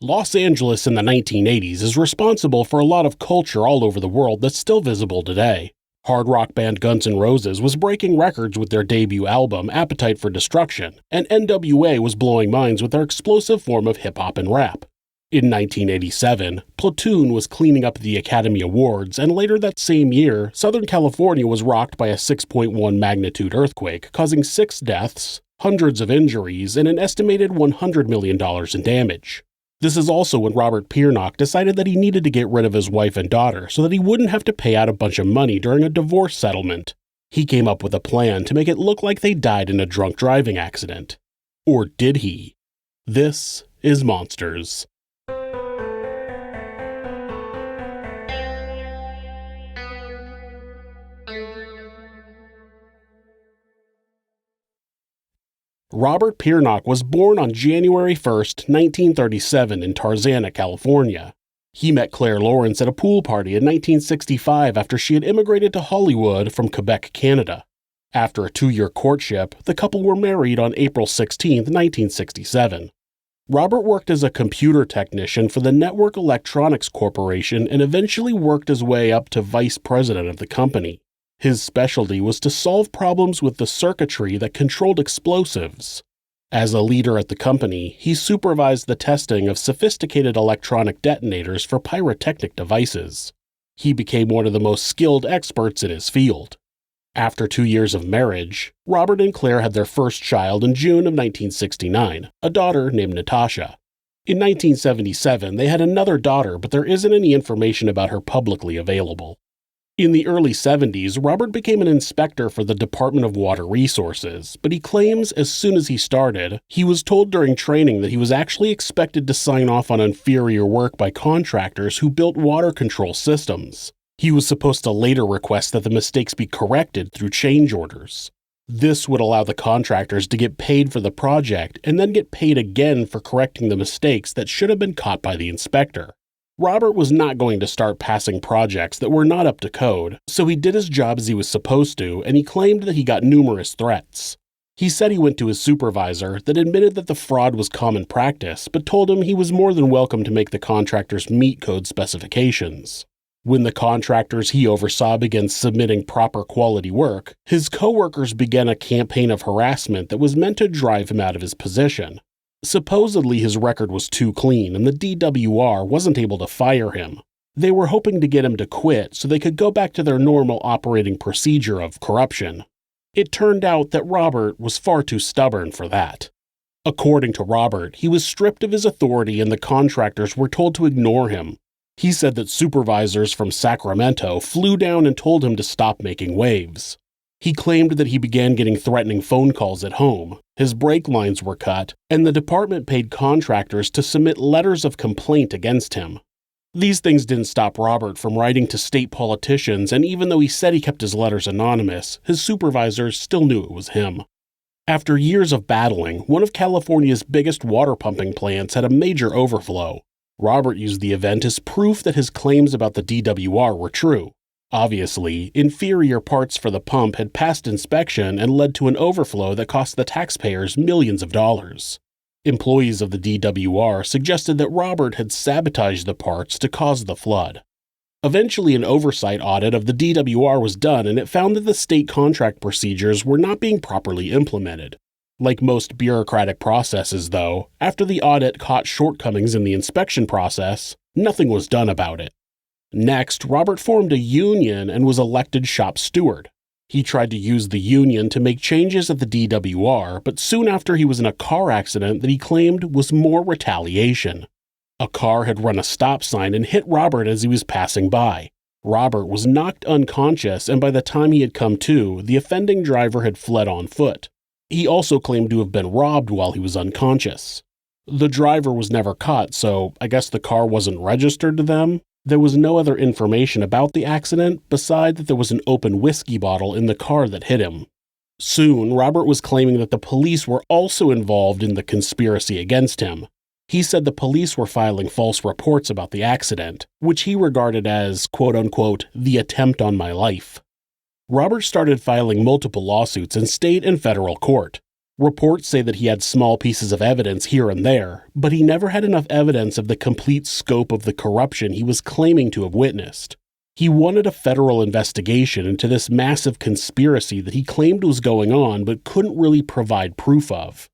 Los Angeles in the 1980s is responsible for a lot of culture all over the world that's still visible today. Hard rock band Guns N' Roses was breaking records with their debut album Appetite for Destruction, and NWA was blowing minds with their explosive form of hip-hop and rap. In 1987, Platoon was cleaning up the Academy Awards, and later that same year, Southern California was rocked by a 6.1 magnitude earthquake, causing 6 deaths, hundreds of injuries, and an estimated $100 million in damage. This is also when Robert Peernock decided that he needed to get rid of his wife and daughter so that he wouldn't have to pay out a bunch of money during a divorce settlement. He came up with a plan to make it look like they died in a drunk driving accident. Or did he? This is Monsters. Robert Peernock was born on January 1, 1937 in Tarzana, California. He met Claire Lawrence at a pool party in 1965 after she had immigrated to Hollywood from Quebec, Canada. After a 2-year courtship, the couple were married on April 16, 1967. Robert worked as a computer technician for the Network Electronics Corporation and eventually worked his way up to vice president of the company. His specialty was to solve problems with the circuitry that controlled explosives. As a leader at the company, he supervised the testing of sophisticated electronic detonators for pyrotechnic devices. He became one of the most skilled experts in his field. After 2 years of marriage, Robert and Claire had their first child in June of 1969, a daughter named Natasha. In 1977, they had another daughter, but there isn't any information about her publicly available. In the early 70s, Robert became an inspector for the Department of Water Resources, but he claims as soon as he started, he was told during training that he was actually expected to sign off on inferior work by contractors who built water control systems. He was supposed to later request that the mistakes be corrected through change orders. This would allow the contractors to get paid for the project and then get paid again for correcting the mistakes that should have been caught by the inspector. Robert was not going to start passing projects that were not up to code, so he did his job as he was supposed to, and he claimed that he got numerous threats. He said he went to his supervisor that admitted that the fraud was common practice, but told him he was more than welcome to make the contractors meet code specifications. When the contractors he oversaw began submitting proper quality work, his coworkers began a campaign of harassment that was meant to drive him out of his position. Supposedly his record was too clean and the DWR wasn't able to fire him. They were hoping to get him to quit so they could go back to their normal operating procedure of corruption. It turned out that Robert was far too stubborn for that. According to Robert, he was stripped of his authority and the contractors were told to ignore him. He said that supervisors from Sacramento flew down and told him to stop making waves. He claimed that he began getting threatening phone calls at home, his brake lines were cut, and the department paid contractors to submit letters of complaint against him. These things didn't stop Robert from writing to state politicians, and even though he said he kept his letters anonymous, his supervisors still knew it was him. After years of battling, one of California's biggest water pumping plants had a major overflow. Robert used the event as proof that his claims about the DWR were true. Obviously, inferior parts for the pump had passed inspection and led to an overflow that cost the taxpayers millions of dollars. Employees of the DWR suggested that Robert had sabotaged the parts to cause the flood. Eventually, an oversight audit of the DWR was done and it found that the state contract procedures were not being properly implemented. Like most bureaucratic processes, though, after the audit caught shortcomings in the inspection process, nothing was done about it. Next, Robert formed a union and was elected shop steward. He tried to use the union to make changes at the DWR, but soon after he was in a car accident that he claimed was more retaliation. A car had run a stop sign and hit Robert as he was passing by. Robert was knocked unconscious, and by the time he had come to, the offending driver had fled on foot. He also claimed to have been robbed while he was unconscious. The driver was never caught, so I guess the car wasn't registered to them. There was no other information about the accident beside that there was an open whiskey bottle in the car that hit him. Soon, Robert was claiming that the police were also involved in the conspiracy against him. He said the police were filing false reports about the accident, which he regarded as, quote-unquote, the attempt on my life. Robert started filing multiple lawsuits in state and federal court. Reports say that he had small pieces of evidence here and there, but he never had enough evidence of the complete scope of the corruption he was claiming to have witnessed. He wanted a federal investigation into this massive conspiracy that he claimed was going on but couldn't really provide proof of.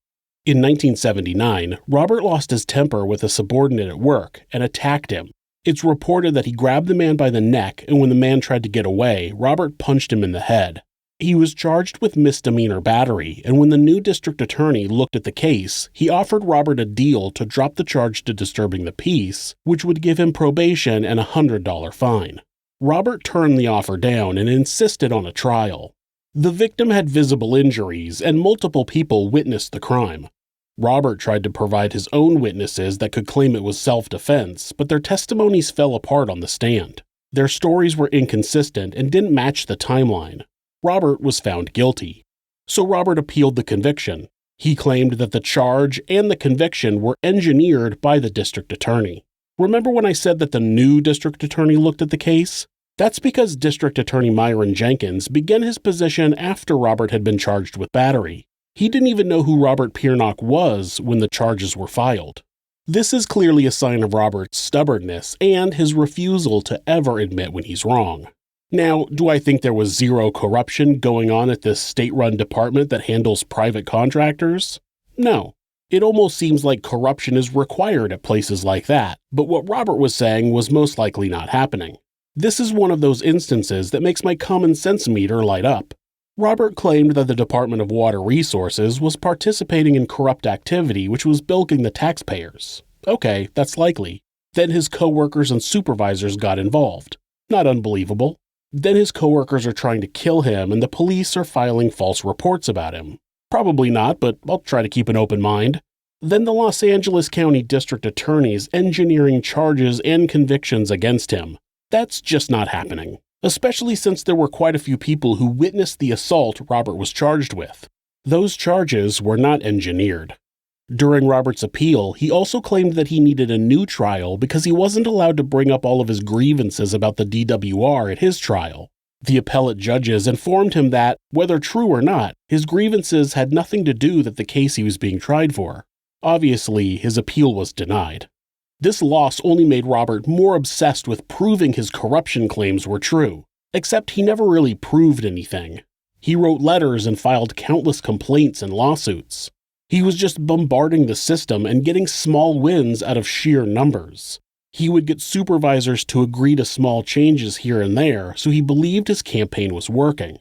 In 1979, Robert lost his temper with a subordinate at work and attacked him. It's reported that he grabbed the man by the neck, and when the man tried to get away, Robert punched him in the head. He was charged with misdemeanor battery, and when the new district attorney looked at the case, he offered Robert a deal to drop the charge to disturbing the peace, which would give him probation and a $100 fine. Robert turned the offer down and insisted on a trial. The victim had visible injuries, and multiple people witnessed the crime. Robert tried to provide his own witnesses that could claim it was self-defense, but their testimonies fell apart on the stand. Their stories were inconsistent and didn't match the timeline. Robert was found guilty. So Robert appealed the conviction. He claimed that the charge and the conviction were engineered by the district attorney. Remember when I said that the new district attorney looked at the case? That's because District Attorney Myron Jenkins began his position after Robert had been charged with battery. He didn't even know who Robert Peernock was when the charges were filed. This is clearly a sign of Robert's stubbornness and his refusal to ever admit when he's wrong. Now, do I think there was zero corruption going on at this state-run department that handles private contractors? No. It almost seems like corruption is required at places like that, but what Robert was saying was most likely not happening. This is one of those instances that makes my common sense meter light up. Robert claimed that the Department of Water Resources was participating in corrupt activity which was bilking the taxpayers. Okay, that's likely. Then his co-workers and supervisors got involved. Not unbelievable. Then his co-workers are trying to kill him and the police are filing false reports about him. Probably not, but I'll try to keep an open mind. Then the Los Angeles County District Attorney is engineering charges and convictions against him. That's just not happening, especially since there were quite a few people who witnessed the assault Robert was charged with. Those charges were not engineered. During Robert's appeal, he also claimed that he needed a new trial because he wasn't allowed to bring up all of his grievances about the DWR at his trial. The appellate judges informed him that, whether true or not, his grievances had nothing to do with the case he was being tried for. Obviously, his appeal was denied. This loss only made Robert more obsessed with proving his corruption claims were true, except he never really proved anything. He wrote letters and filed countless complaints and lawsuits. He was just bombarding the system and getting small wins out of sheer numbers. He would get supervisors to agree to small changes here and there, so he believed his campaign was working.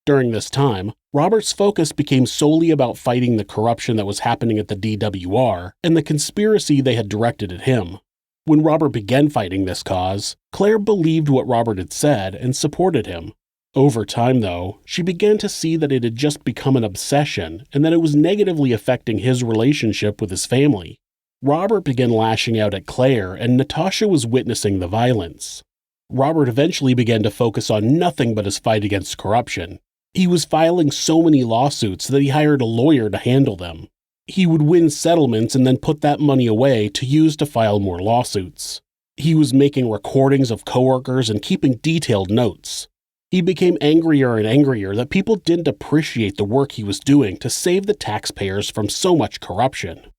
During this time, Robert's focus became solely about fighting the corruption that was happening at the DWR and the conspiracy they had directed at him. When Robert began fighting this cause, Claire believed what Robert had said and supported him. Over time, though, she began to see that it had just become an obsession and that it was negatively affecting his relationship with his family. Robert began lashing out at Claire, and Natasha was witnessing the violence. Robert eventually began to focus on nothing but his fight against corruption. He was filing so many lawsuits that he hired a lawyer to handle them. He would win settlements and then put that money away to use to file more lawsuits. He was making recordings of coworkers and keeping detailed notes. He became angrier and angrier that people didn't appreciate the work he was doing to save the taxpayers from so much corruption.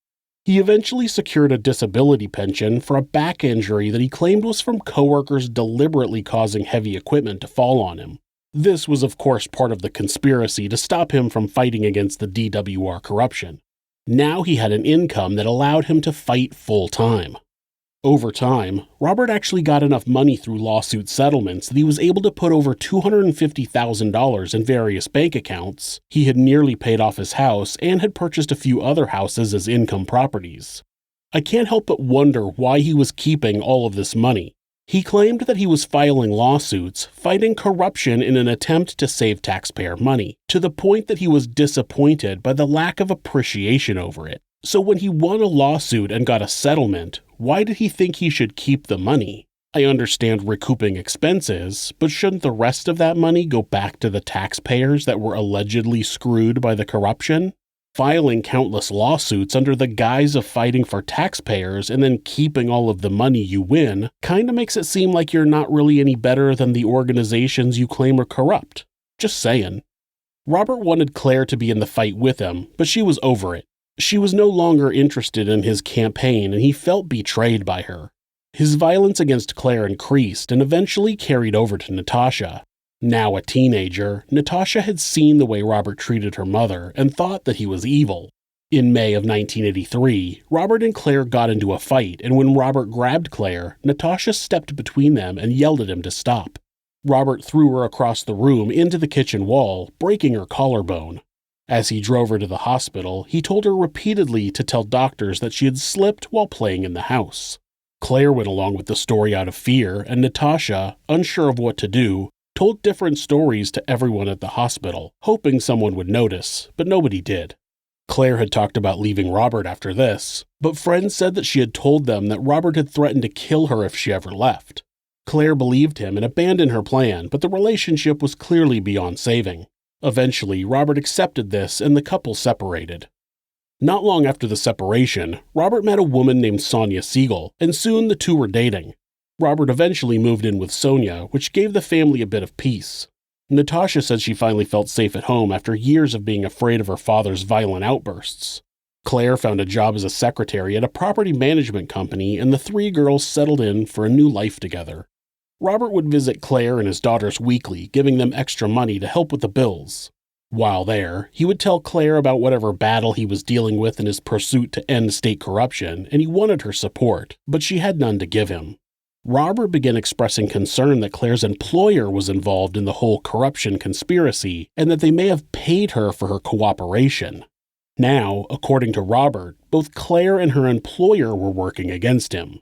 He eventually secured a disability pension for a back injury that he claimed was from coworkers deliberately causing heavy equipment to fall on him. This was of course part of the conspiracy to stop him from fighting against the DWR corruption. Now he had an income that allowed him to fight full-time. Over time, Robert actually got enough money through lawsuit settlements that he was able to put over $250,000 in various bank accounts. He had nearly paid off his house and had purchased a few other houses as income properties. I can't help but wonder why he was keeping all of this money. He claimed that he was filing lawsuits, fighting corruption in an attempt to save taxpayer money, to the point that he was disappointed by the lack of appreciation over it. So when he won a lawsuit and got a settlement, why did he think he should keep the money? I understand recouping expenses, but shouldn't the rest of that money go back to the taxpayers that were allegedly screwed by the corruption? Filing countless lawsuits under the guise of fighting for taxpayers and then keeping all of the money you win kinda makes it seem like you're not really any better than the organizations you claim are corrupt. Just saying. Robert wanted Claire to be in the fight with him, but she was over it. She was no longer interested in his campaign, and he felt betrayed by her. His violence against Claire increased and eventually carried over to Natasha. Now a teenager, Natasha had seen the way Robert treated her mother and thought that he was evil. In May of 1983, Robert and Claire got into a fight, and when Robert grabbed Claire, Natasha stepped between them and yelled at him to stop. Robert threw her across the room into the kitchen wall, breaking her collarbone. As he drove her to the hospital, he told her repeatedly to tell doctors that she had slipped while playing in the house. Claire went along with the story out of fear, and Natasha, unsure of what to do, told different stories to everyone at the hospital, hoping someone would notice, but nobody did. Claire had talked about leaving Robert after this, but friends said that she had told them that Robert had threatened to kill her if she ever left. Claire believed him and abandoned her plan, but the relationship was clearly beyond saving. Eventually, Robert accepted this and the couple separated. Not long after the separation, Robert met a woman named Sonia Siegel, and soon the two were dating. Robert eventually moved in with Sonia, which gave the family a bit of peace. Natasha said she finally felt safe at home after years of being afraid of her father's violent outbursts. Claire found a job as a secretary at a property management company, and the three girls settled in for a new life together. Robert would visit Claire and his daughters weekly, giving them extra money to help with the bills. While there, he would tell Claire about whatever battle he was dealing with in his pursuit to end state corruption, and he wanted her support, but she had none to give him. Robert began expressing concern that Claire's employer was involved in the whole corruption conspiracy, and that they may have paid her for her cooperation. Now, according to Robert, both Claire and her employer were working against him.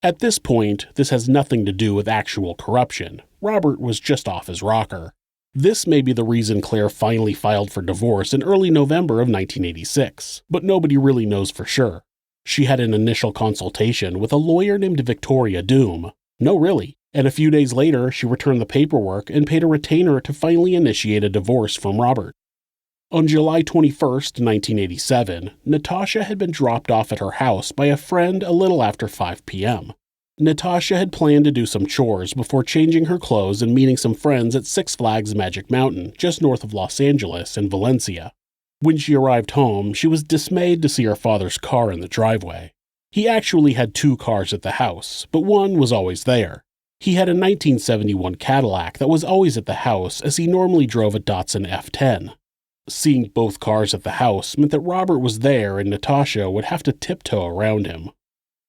At this point, this has nothing to do with actual corruption. Robert was just off his rocker. This may be the reason Claire finally filed for divorce in early November of 1986, but nobody really knows for sure. She had an initial consultation with a lawyer named Victoria Doom. No, really. And a few days later, she returned the paperwork and paid a retainer to finally initiate a divorce from Robert. On July 21, 1987, Natasha had been dropped off at her house by a friend a little after 5 p.m. Natasha had planned to do some chores before changing her clothes and meeting some friends at Six Flags Magic Mountain, just north of Los Angeles in Valencia. When she arrived home, she was dismayed to see her father's car in the driveway. He actually had two cars at the house, but one was always there. He had a 1971 Cadillac that was always at the house, as he normally drove a Datsun F10. Seeing both cars at the house meant that Robert was there and Natasha would have to tiptoe around him.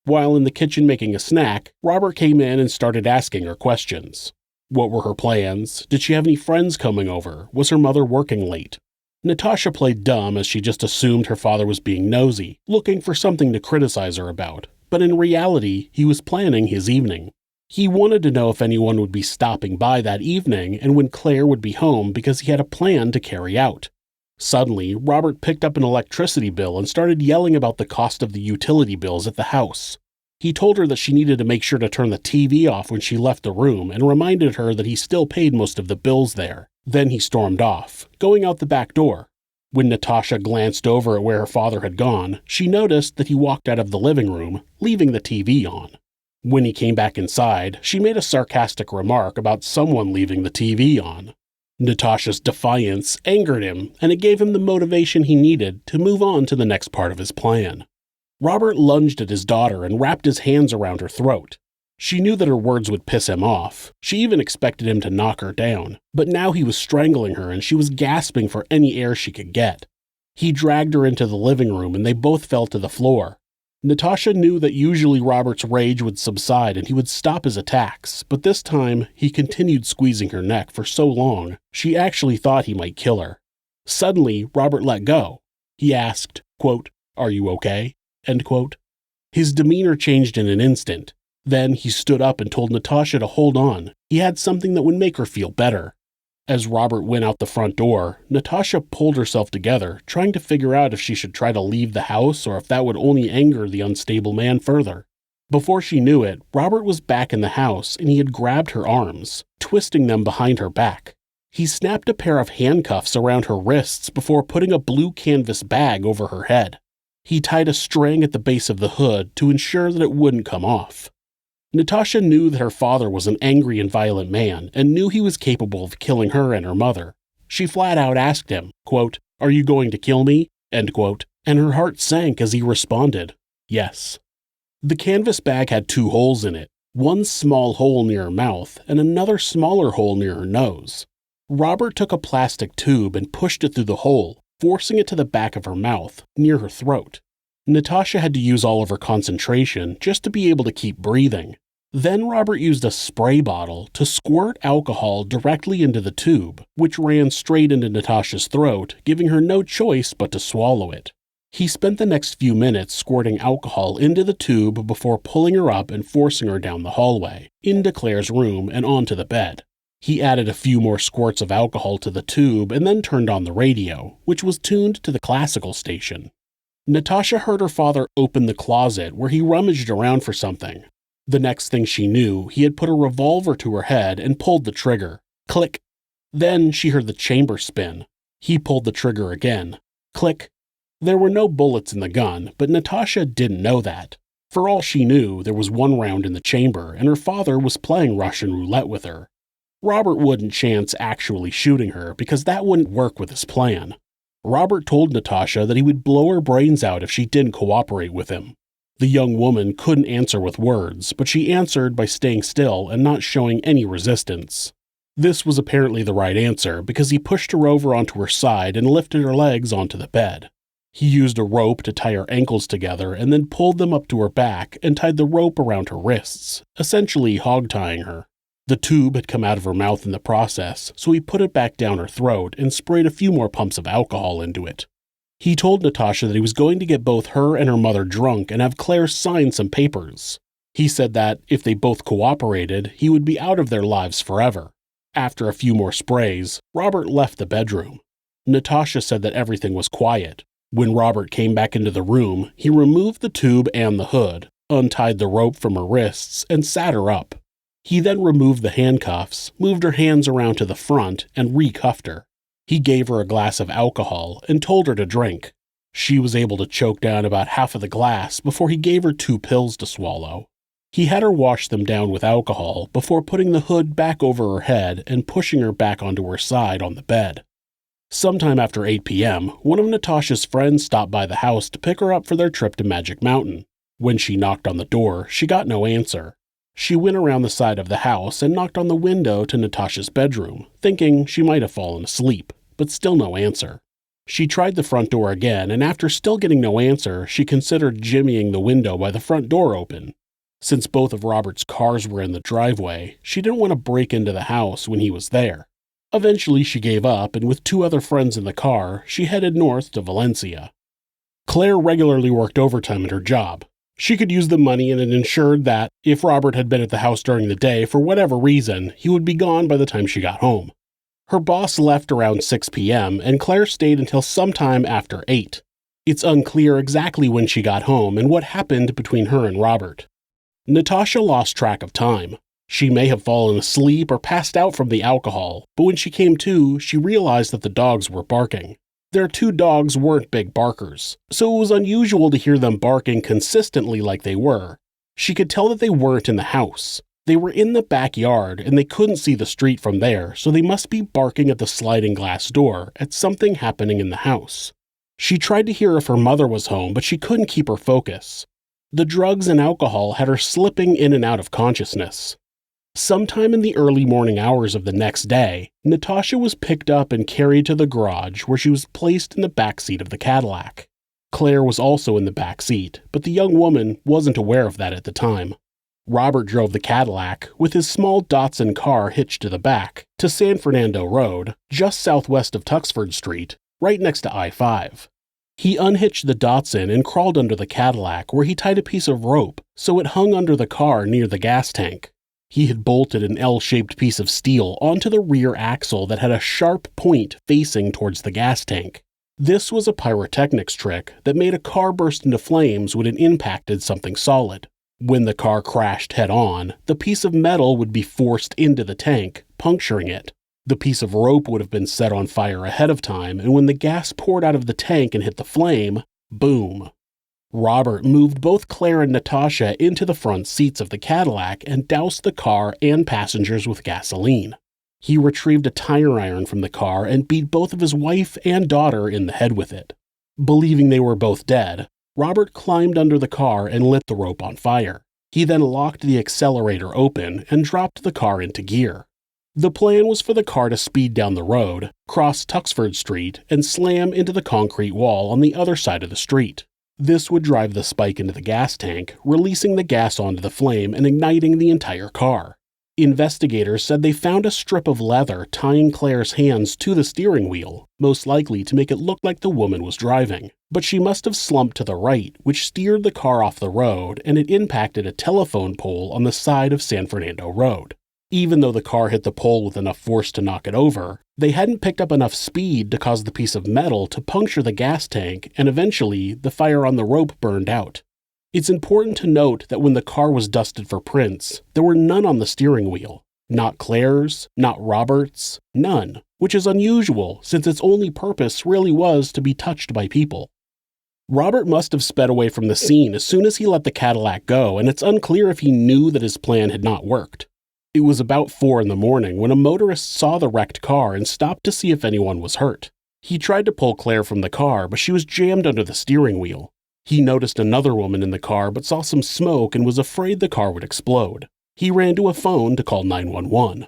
While in the kitchen making a snack, Robert came in and started asking her questions. What were her plans? Did she have any friends coming over? Was her mother working late? Natasha played dumb as she just assumed her father was being nosy, looking for something to criticize her about, but in reality, he was planning his evening. He wanted to know if anyone would be stopping by that evening and when Claire would be home because he had a plan to carry out. Suddenly, Robert picked up an electricity bill and started yelling about the cost of the utility bills at the house. He told her that she needed to make sure to turn the TV off when she left the room and reminded her that he still paid most of the bills there. Then he stormed off, going out the back door. When Natasha glanced over at where her father had gone, she noticed that he walked out of the living room, leaving the TV on. When he came back inside, she made a sarcastic remark about someone leaving the TV on. Natasha's defiance angered him, and it gave him the motivation he needed to move on to the next part of his plan. Robert lunged at his daughter and wrapped his hands around her throat. She knew that her words would piss him off. She even expected him to knock her down, but now he was strangling her and she was gasping for any air she could get. He dragged her into the living room and they both fell to the floor. Natasha knew that usually Robert's rage would subside and he would stop his attacks, but this time he continued squeezing her neck for so long, she actually thought he might kill her. Suddenly, Robert let go. He asked, quote, "Are you okay?" End quote. His demeanor changed in an instant. Then he stood up and told Natasha to hold on. He had something that would make her feel better. As Robert went out the front door, Natasha pulled herself together, trying to figure out if she should try to leave the house or if that would only anger the unstable man further. Before she knew it, Robert was back in the house and he had grabbed her arms, twisting them behind her back. He snapped a pair of handcuffs around her wrists before putting a blue canvas bag over her head. He tied a string at the base of the hood to ensure that it wouldn't come off. Natasha knew that her father was an angry and violent man and knew he was capable of killing her and her mother. She flat out asked him, quote, "Are you going to kill me?" End quote, and her heart sank as he responded, "Yes." The canvas bag had 2 holes in it, one small hole near her mouth and another smaller hole near her nose. Robert took a plastic tube and pushed it through the hole, forcing it to the back of her mouth, near her throat. Natasha had to use all of her concentration just to be able to keep breathing. Then Robert used a spray bottle to squirt alcohol directly into the tube, which ran straight into Natasha's throat, giving her no choice but to swallow it. He spent the next few minutes squirting alcohol into the tube before pulling her up and forcing her down the hallway, into Claire's room and onto the bed. He added a few more squirts of alcohol to the tube and then turned on the radio, which was tuned to the classical station. Natasha heard her father open the closet where he rummaged around for something. The next thing she knew, he had put a revolver to her head and pulled the trigger. Click. Then she heard the chamber spin. He pulled the trigger again. Click. There were no bullets in the gun, but Natasha didn't know that. For all she knew, there was 1 round in the chamber, and her father was playing Russian roulette with her. Robert wouldn't chance actually shooting her because that wouldn't work with his plan. Robert told Natasha that he would blow her brains out if she didn't cooperate with him. The young woman couldn't answer with words, but she answered by staying still and not showing any resistance. This was apparently the right answer because he pushed her over onto her side and lifted her legs onto the bed. He used a rope to tie her ankles together and then pulled them up to her back and tied the rope around her wrists, essentially hog-tying her. The tube had come out of her mouth in the process, so he put it back down her throat and sprayed a few more pumps of alcohol into it. He told Natasha that he was going to get both her and her mother drunk and have Claire sign some papers. He said that, if they both cooperated, he would be out of their lives forever. After a few more sprays, Robert left the bedroom. Natasha said that everything was quiet. When Robert came back into the room, he removed the tube and the hood, untied the rope from her wrists, and sat her up. He then removed the handcuffs, moved her hands around to the front, and recuffed her. He gave her a glass of alcohol and told her to drink. She was able to choke down about half of the glass before he gave her 2 pills to swallow. He had her wash them down with alcohol before putting the hood back over her head and pushing her back onto her side on the bed. Sometime after 8 p.m., one of Natasha's friends stopped by the house to pick her up for their trip to Magic Mountain. When she knocked on the door, she got no answer. She went around the side of the house and knocked on the window to Natasha's bedroom, thinking she might have fallen asleep, but still no answer. She tried the front door again, and after still getting no answer, she considered jimmying the window by the front door open. Since both of Robert's cars were in the driveway, she didn't want to break into the house when he was there. Eventually she gave up, and with 2 other friends in the car, she headed north to Valencia. Claire regularly worked overtime at her job. She could use the money, and it ensured that, if Robert had been at the house during the day for whatever reason, he would be gone by the time she got home. Her boss left around 6 p.m., and Claire stayed until sometime after 8. It's unclear exactly when she got home and what happened between her and Robert. Natasha lost track of time. She may have fallen asleep or passed out from the alcohol, but when she came to, she realized that the dogs were barking. Their 2 dogs weren't big barkers, so it was unusual to hear them barking consistently like they were. She could tell that they weren't in the house. They were in the backyard, and they couldn't see the street from there, so they must be barking at the sliding glass door at something happening in the house. She tried to hear if her mother was home, but she couldn't keep her focus. The drugs and alcohol had her slipping in and out of consciousness. Sometime in the early morning hours of the next day, Natasha was picked up and carried to the garage where she was placed in the back seat of the Cadillac. Claire was also in the back seat, but the young woman wasn't aware of that at the time. Robert drove the Cadillac, with his small Datsun car hitched to the back, to San Fernando Road, just southwest of Tuxford Street, right next to I-5. He unhitched the Datsun and crawled under the Cadillac where he tied a piece of rope so it hung under the car near the gas tank. He had bolted an L-shaped piece of steel onto the rear axle that had a sharp point facing towards the gas tank. This was a pyrotechnics trick that made a car burst into flames when it impacted something solid. When the car crashed head-on, the piece of metal would be forced into the tank, puncturing it. The piece of rope would have been set on fire ahead of time, and when the gas poured out of the tank and hit the flame, boom. Robert moved both Claire and Natasha into the front seats of the Cadillac and doused the car and passengers with gasoline. He retrieved a tire iron from the car and beat both of his wife and daughter in the head with it. Believing they were both dead, Robert climbed under the car and lit the rope on fire. He then locked the accelerator open and dropped the car into gear. The plan was for the car to speed down the road, cross Tuxford Street, and slam into the concrete wall on the other side of the street. This would drive the spike into the gas tank, releasing the gas onto the flame and igniting the entire car. Investigators said they found a strip of leather tying Claire's hands to the steering wheel, most likely to make it look like the woman was driving. But she must have slumped to the right, which steered the car off the road, and it impacted a telephone pole on the side of San Fernando Road. Even though the car hit the pole with enough force to knock it over, they hadn't picked up enough speed to cause the piece of metal to puncture the gas tank, and eventually, the fire on the rope burned out. It's important to note that when the car was dusted for prints, there were none on the steering wheel. Not Claire's, not Robert's, none, which is unusual since its only purpose really was to be touched by people. Robert must have sped away from the scene as soon as he let the Cadillac go, and it's unclear if he knew that his plan had not worked. It was about 4 in the morning when a motorist saw the wrecked car and stopped to see if anyone was hurt. He tried to pull Claire from the car, but she was jammed under the steering wheel. He noticed another woman in the car but saw some smoke and was afraid the car would explode. He ran to a phone to call 911.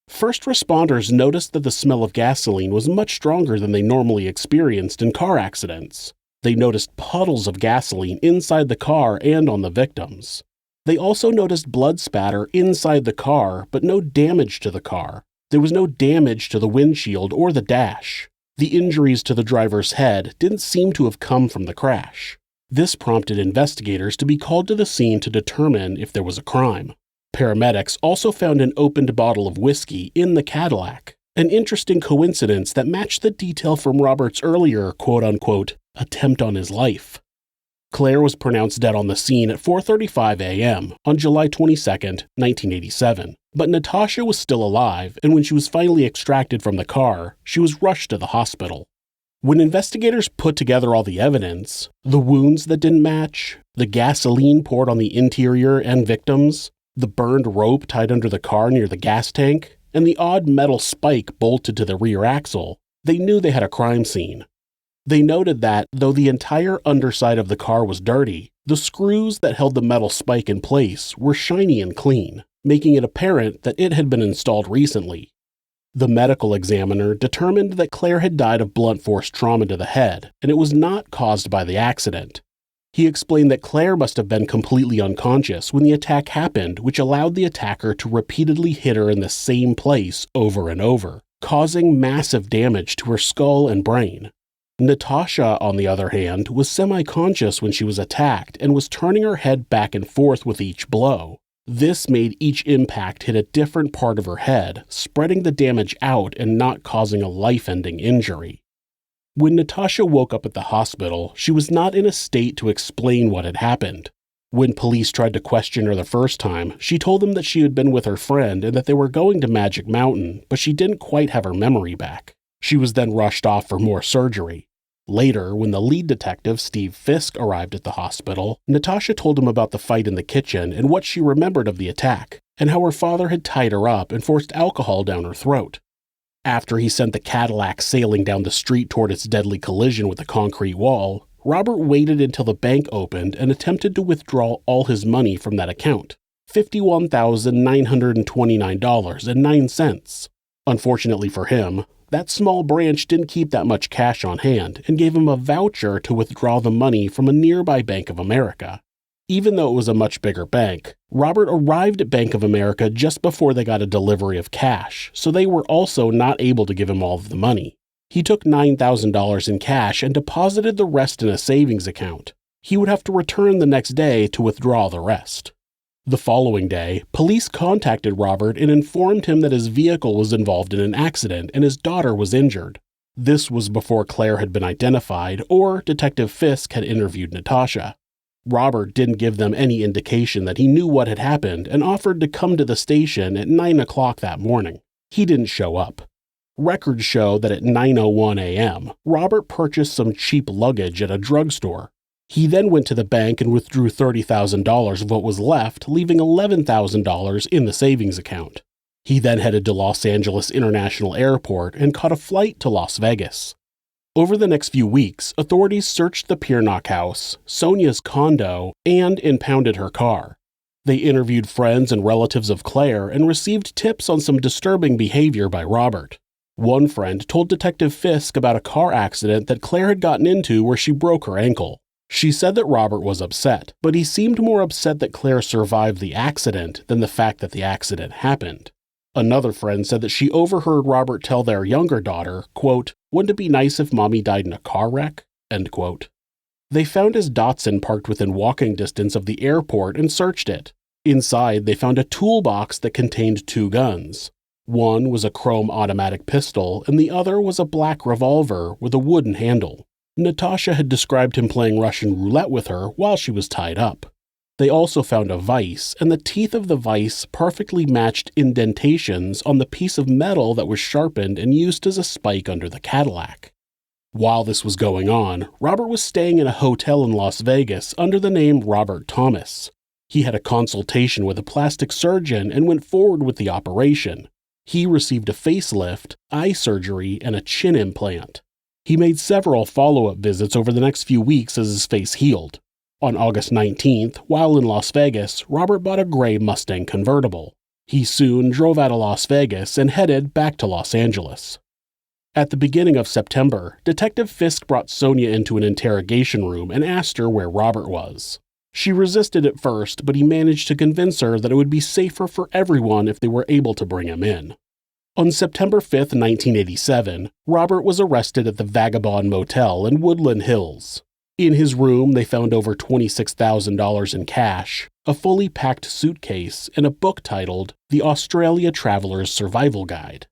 First responders noticed that the smell of gasoline was much stronger than they normally experienced in car accidents. They noticed puddles of gasoline inside the car and on the victims. They also noticed blood spatter inside the car, but no damage to the car. There was no damage to the windshield or the dash. The injuries to the driver's head didn't seem to have come from the crash. This prompted investigators to be called to the scene to determine if there was a crime. Paramedics also found an opened bottle of whiskey in the Cadillac, an interesting coincidence that matched the detail from Robert's earlier quote-unquote attempt on his life. Claire was pronounced dead on the scene at 4:35 a.m. on July 22, 1987, but Natasha was still alive, and when she was finally extracted from the car, she was rushed to the hospital. When investigators put together all the evidence, the wounds that didn't match, the gasoline poured on the interior and victims, the burned rope tied under the car near the gas tank, and the odd metal spike bolted to the rear axle, they knew they had a crime scene. They noted that, though the entire underside of the car was dirty, the screws that held the metal spike in place were shiny and clean, making it apparent that it had been installed recently. The medical examiner determined that Claire had died of blunt force trauma to the head, and it was not caused by the accident. He explained that Claire must have been completely unconscious when the attack happened, which allowed the attacker to repeatedly hit her in the same place over and over, causing massive damage to her skull and brain. Natasha, on the other hand, was semi-conscious when she was attacked and was turning her head back and forth with each blow. This made each impact hit a different part of her head, spreading the damage out and not causing a life-ending injury. When Natasha woke up at the hospital, she was not in a state to explain what had happened. When police tried to question her the first time, she told them that she had been with her friend and that they were going to Magic Mountain, but she didn't quite have her memory back. She was then rushed off for more surgery. Later, when the lead detective, Steve Fisk, arrived at the hospital, Natasha told him about the fight in the kitchen and what she remembered of the attack, and how her father had tied her up and forced alcohol down her throat. After he sent the Cadillac sailing down the street toward its deadly collision with the concrete wall, Robert waited until the bank opened and attempted to withdraw all his money from that account, $51,929.09. Unfortunately for him, that small branch didn't keep that much cash on hand and gave him a voucher to withdraw the money from a nearby Bank of America. Even though it was a much bigger bank, Robert arrived at Bank of America just before they got a delivery of cash, so they were also not able to give him all of the money. He took $9,000 in cash and deposited the rest in a savings account. He would have to return the next day to withdraw the rest. The following day, police contacted Robert and informed him that his vehicle was involved in an accident and his daughter was injured. This was before Claire had been identified or Detective Fisk had interviewed Natasha. Robert didn't give them any indication that he knew what had happened and offered to come to the station at 9 o'clock that morning. He didn't show up. Records show that at 9:01 a.m., Robert purchased some cheap luggage at a drugstore. He then went to the bank and withdrew $30,000 of what was left, leaving $11,000 in the savings account. He then headed to Los Angeles International Airport and caught a flight to Las Vegas. Over the next few weeks, authorities searched the Peernock house, Sonia's condo, and impounded her car. They interviewed friends and relatives of Claire and received tips on some disturbing behavior by Robert. One friend told Detective Fisk about a car accident that Claire had gotten into where she broke her ankle. She said that Robert was upset, but he seemed more upset that Claire survived the accident than the fact that the accident happened. Another friend said that she overheard Robert tell their younger daughter, quote, "Wouldn't it be nice if mommy died in a car wreck?" End quote. They found his Datsun parked within walking distance of the airport and searched it. Inside, they found a toolbox that contained 2 guns. One was a chrome automatic pistol, and the other was a black revolver with a wooden handle. Natasha had described him playing Russian roulette with her while she was tied up. They also found a vise, and the teeth of the vise perfectly matched indentations on the piece of metal that was sharpened and used as a spike under the Cadillac. While this was going on, Robert was staying in a hotel in Las Vegas under the name Robert Thomas. He had a consultation with a plastic surgeon and went forward with the operation. He received a facelift, eye surgery, and a chin implant. He made several follow-up visits over the next few weeks as his face healed. On August 19th, while in Las Vegas, Robert bought a gray Mustang convertible. He soon drove out of Las Vegas and headed back to Los Angeles. At the beginning of September, Detective Fisk brought Sonia into an interrogation room and asked her where Robert was. She resisted at first, but he managed to convince her that it would be safer for everyone if they were able to bring him in. On September 5, 1987, Robert was arrested at the Vagabond Motel in Woodland Hills. In his room, they found over $26,000 in cash, a fully packed suitcase, and a book titled The Australia Traveler's Survival Guide.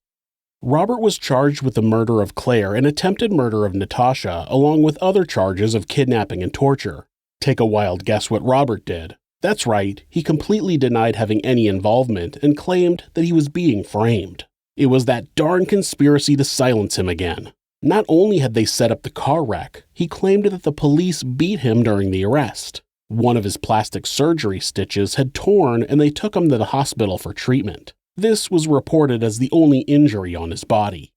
Robert was charged with the murder of Claire and attempted murder of Natasha, along with other charges of kidnapping and torture. Take a wild guess what Robert did. That's right, he completely denied having any involvement and claimed that he was being framed. It was that darn conspiracy to silence him again. Not only had they set up the car wreck, he claimed that the police beat him during the arrest. One of his plastic surgery stitches had torn and they took him to the hospital for treatment. This was reported as the only injury on his body.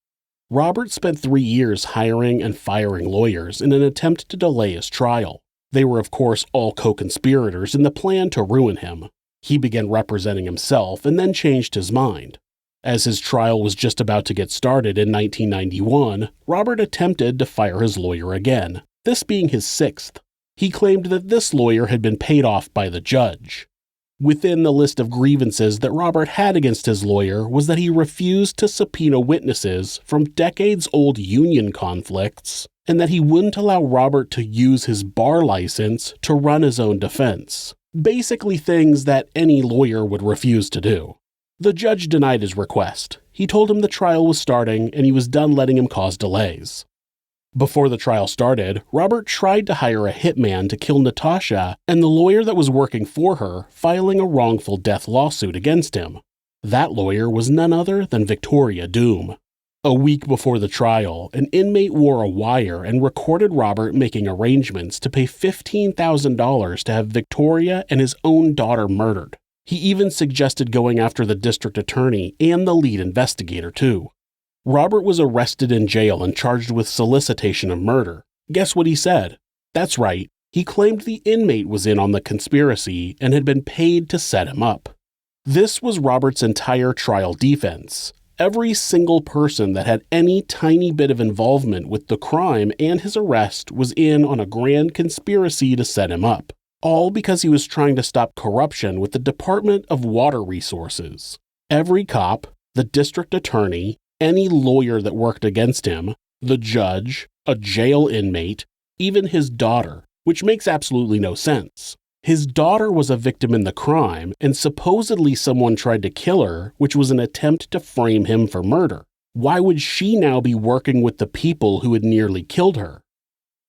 Robert spent 3 years hiring and firing lawyers in an attempt to delay his trial. They were, of course, all co-conspirators in the plan to ruin him. He began representing himself and then changed his mind. As his trial was just about to get started in 1991, Robert attempted to fire his lawyer again, this being his 6th. He claimed that this lawyer had been paid off by the judge. Within the list of grievances that Robert had against his lawyer was that he refused to subpoena witnesses from decades-old union conflicts, and that he wouldn't allow Robert to use his bar license to run his own defense. Basically things that any lawyer would refuse to do. The judge denied his request. He told him the trial was starting and he was done letting him cause delays. Before the trial started, Robert tried to hire a hitman to kill Natasha and the lawyer that was working for her, filing a wrongful death lawsuit against him. That lawyer was none other than Victoria Doom. A week before the trial, an inmate wore a wire and recorded Robert making arrangements to pay $15,000 to have Victoria and his own daughter murdered. He even suggested going after the district attorney and the lead investigator, too. Robert was arrested in jail and charged with solicitation of murder. Guess what he said? That's right, he claimed the inmate was in on the conspiracy and had been paid to set him up. This was Robert's entire trial defense. Every single person that had any tiny bit of involvement with the crime and his arrest was in on a grand conspiracy to set him up. All because he was trying to stop corruption with the Department of Water Resources. Every cop, the district attorney, any lawyer that worked against him, the judge, a jail inmate, even his daughter, which makes absolutely no sense. His daughter was a victim in the crime, and supposedly someone tried to kill her, which was an attempt to frame him for murder. Why would she now be working with the people who had nearly killed her?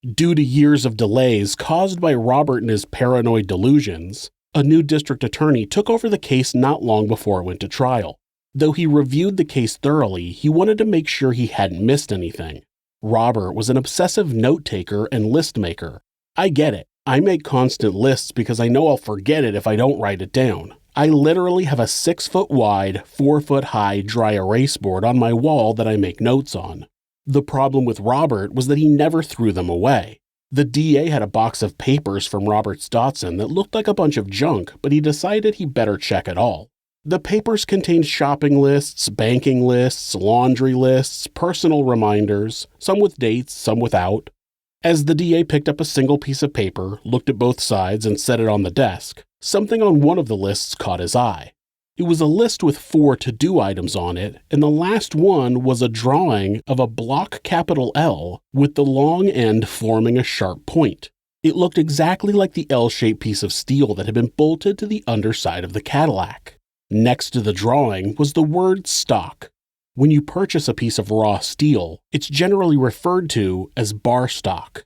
Due to years of delays caused by Robert and his paranoid delusions, a new district attorney took over the case not long before it went to trial. Though he reviewed the case thoroughly, he wanted to make sure he hadn't missed anything. Robert was an obsessive note-taker and list-maker. I get it. I make constant lists because I know I'll forget it if I don't write it down. I literally have a 6-foot wide, 4-foot high dry erase board on my wall that I make notes on. The problem with Robert was that he never threw them away. The DA had a box of papers from Robert's Dotson that looked like a bunch of junk, but he decided he better check it all. The papers contained shopping lists, banking lists, laundry lists, personal reminders, some with dates, some without. As the DA picked up a single piece of paper, looked at both sides, and set it on the desk, something on one of the lists caught his eye. It was a list with 4 to-do items on it, and the last one was a drawing of a block capital L with the long end forming a sharp point. It looked exactly like the L-shaped piece of steel that had been bolted to the underside of the Cadillac. Next to the drawing was the word stock. When you purchase a piece of raw steel, it's generally referred to as bar stock.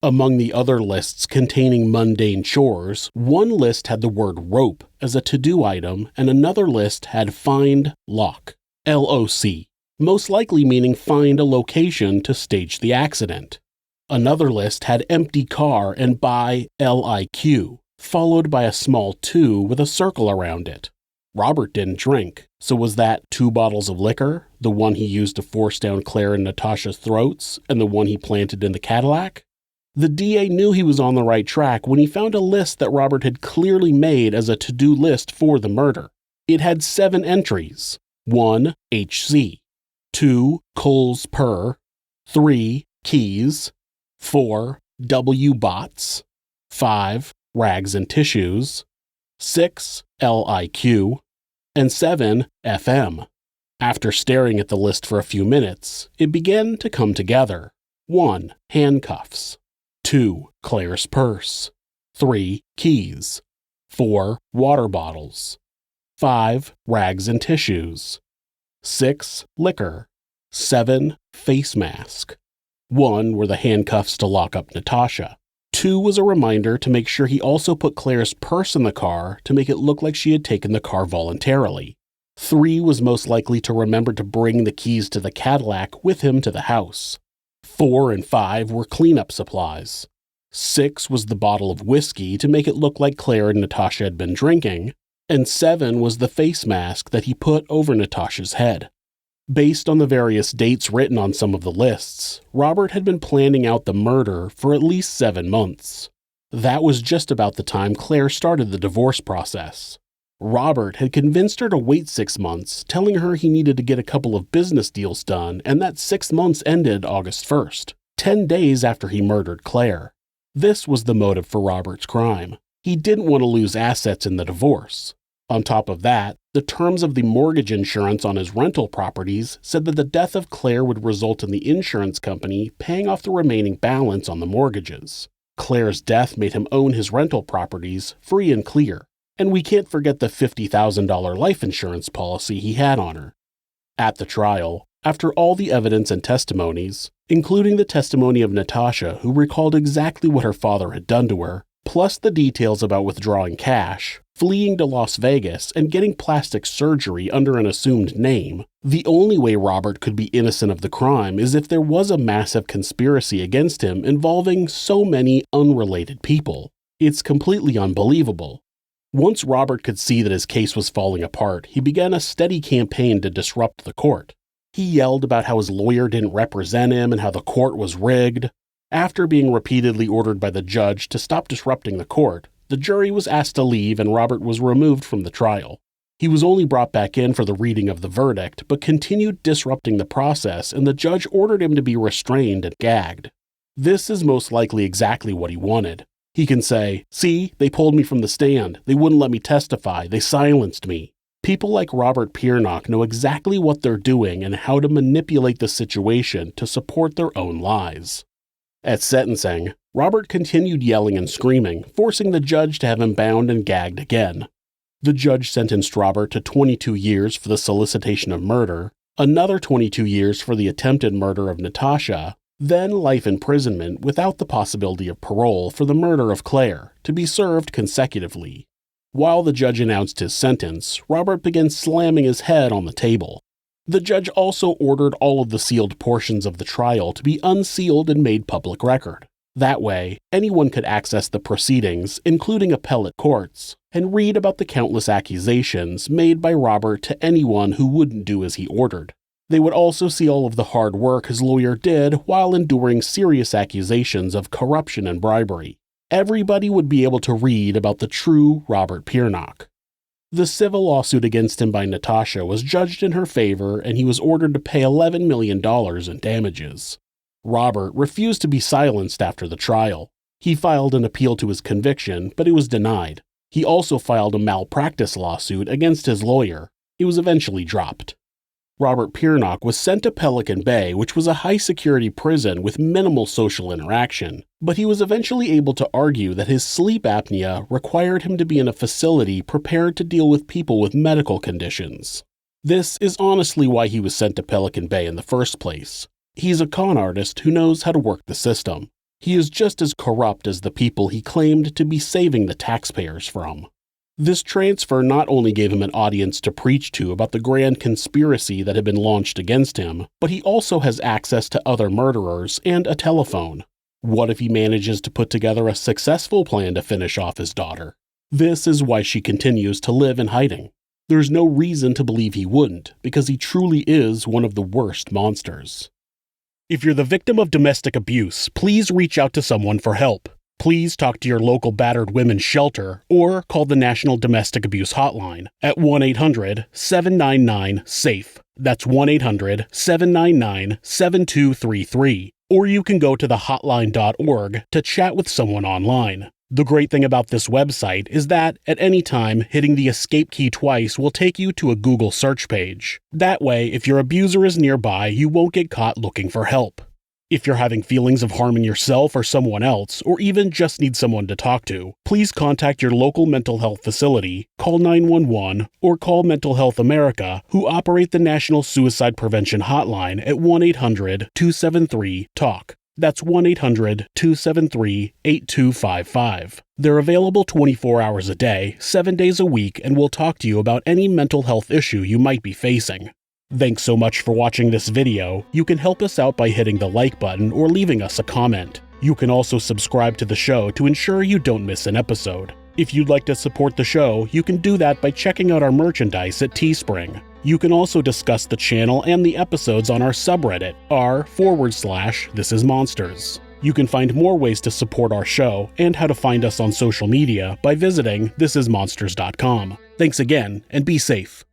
Among the other lists containing mundane chores, one list had the word rope as a to-do item, and another list had find lock, L-O-C, most likely meaning find a location to stage the accident. Another list had empty car and buy L-I-Q, followed by a small 2 with a circle around it. Robert didn't drink, so was that 2 bottles of liquor, the one he used to force down Claire and Natasha's throats, and the one he planted in the Cadillac? The DA knew he was on the right track when he found a list that Robert had clearly made as a to-do list for the murder. It had 7 entries. 1. HC. 2. Coals per. 3. Keys. 4. W. Bots. 5. Rags and tissues. 6. LIQ. And 7. FM. After staring at the list for a few minutes, it began to come together. 1. Handcuffs. 2. Claire's purse. 3. Keys. 4. Water bottles. 5. Rags and tissues. 6. Liquor. 7. Face mask. 1 were the handcuffs to lock up Natasha. 2 was a reminder to make sure he also put Claire's purse in the car to make it look like she had taken the car voluntarily. 3 was most likely to remember to bring the keys to the Cadillac with him to the house. 4 and 5 were cleanup supplies. 6 was the bottle of whiskey to make it look like Claire and Natasha had been drinking, and 7 was the face mask that he put over Natasha's head. Based on the various dates written on some of the lists, Robert had been planning out the murder for at least 7 months. That was just about the time Claire started the divorce process. Robert had convinced her to wait 6 months, telling her he needed to get a couple of business deals done, and that 6 months ended August 1st, 10 days after he murdered Claire. This was the motive for Robert's crime. He didn't want to lose assets in the divorce. On top of that, the terms of the mortgage insurance on his rental properties said that the death of Claire would result in the insurance company paying off the remaining balance on the mortgages. Claire's death made him own his rental properties free and clear. And we can't forget the $50,000 life insurance policy he had on her. At the trial, after all the evidence and testimonies, including the testimony of Natasha, who recalled exactly what her father had done to her, plus the details about withdrawing cash, fleeing to Las Vegas, and getting plastic surgery under an assumed name, the only way Robert could be innocent of the crime is if there was a massive conspiracy against him involving so many unrelated people. It's completely unbelievable. Once Robert could see that his case was falling apart, he began a steady campaign to disrupt the court. He yelled about how his lawyer didn't represent him and how the court was rigged. After being repeatedly ordered by the judge to stop disrupting the court, the jury was asked to leave and Robert was removed from the trial. He was only brought back in for the reading of the verdict, but continued disrupting the process, and the judge ordered him to be restrained and gagged. This is most likely exactly what he wanted. He can say, "See, they pulled me from the stand. They wouldn't let me testify. They silenced me." People like Robert Peernock know exactly what they're doing and how to manipulate the situation to support their own lies. At sentencing, Robert continued yelling and screaming, forcing the judge to have him bound and gagged again. The judge sentenced Robert to 22 years for the solicitation of murder, another 22 years for the attempted murder of Natasha, then life imprisonment without the possibility of parole for the murder of Claire, to be served consecutively. While the judge announced his sentence, Robert began slamming his head on the table. The judge also ordered all of the sealed portions of the trial to be unsealed and made public record. That way, anyone could access the proceedings, including appellate courts, and read about the countless accusations made by Robert to anyone who wouldn't do as he ordered. They would also see all of the hard work his lawyer did while enduring serious accusations of corruption and bribery. Everybody would be able to read about the true Robert Peernock. The civil lawsuit against him by Natasha was judged in her favor, and he was ordered to pay $11 million in damages. Robert refused to be silenced after the trial. He filed an appeal to his conviction, but it was denied. He also filed a malpractice lawsuit against his lawyer. It was eventually dropped. Robert Peernock was sent to Pelican Bay, which was a high-security prison with minimal social interaction, but he was eventually able to argue that his sleep apnea required him to be in a facility prepared to deal with people with medical conditions. This is honestly why he was sent to Pelican Bay in the first place. He's a con artist who knows how to work the system. He is just as corrupt as the people he claimed to be saving the taxpayers from. This transfer not only gave him an audience to preach to about the grand conspiracy that had been launched against him, but he also has access to other murderers and a telephone. What if he manages to put together a successful plan to finish off his daughter? This is why she continues to live in hiding. There's no reason to believe he wouldn't, because he truly is one of the worst monsters. If you're the victim of domestic abuse, please reach out to someone for help. Please talk to your local battered women's shelter or call the National Domestic Abuse Hotline at 1-800-799-SAFE. That's 1-800-799-7233. Or you can go to thehotline.org to chat with someone online. The great thing about this website is that, at any time, hitting the escape key twice will take you to a Google search page. That way, if your abuser is nearby, you won't get caught looking for help. If you're having feelings of harming yourself or someone else, or even just need someone to talk to, please contact your local mental health facility, call 911, or call Mental Health America, who operate the National Suicide Prevention Hotline at 1-800-273-TALK. That's 1-800-273-8255. They're available 24 hours a day, 7 days a week, and will talk to you about any mental health issue you might be facing. Thanks so much for watching this video. You can help us out by hitting the like button or leaving us a comment. You can also subscribe to the show to ensure you don't miss an episode. If you'd like to support the show, you can do that by checking out our merchandise at Teespring. You can also discuss the channel and the episodes on our subreddit, r/thisismonsters. You can find more ways to support our show and how to find us on social media by visiting thisismonsters.com. Thanks again, and be safe.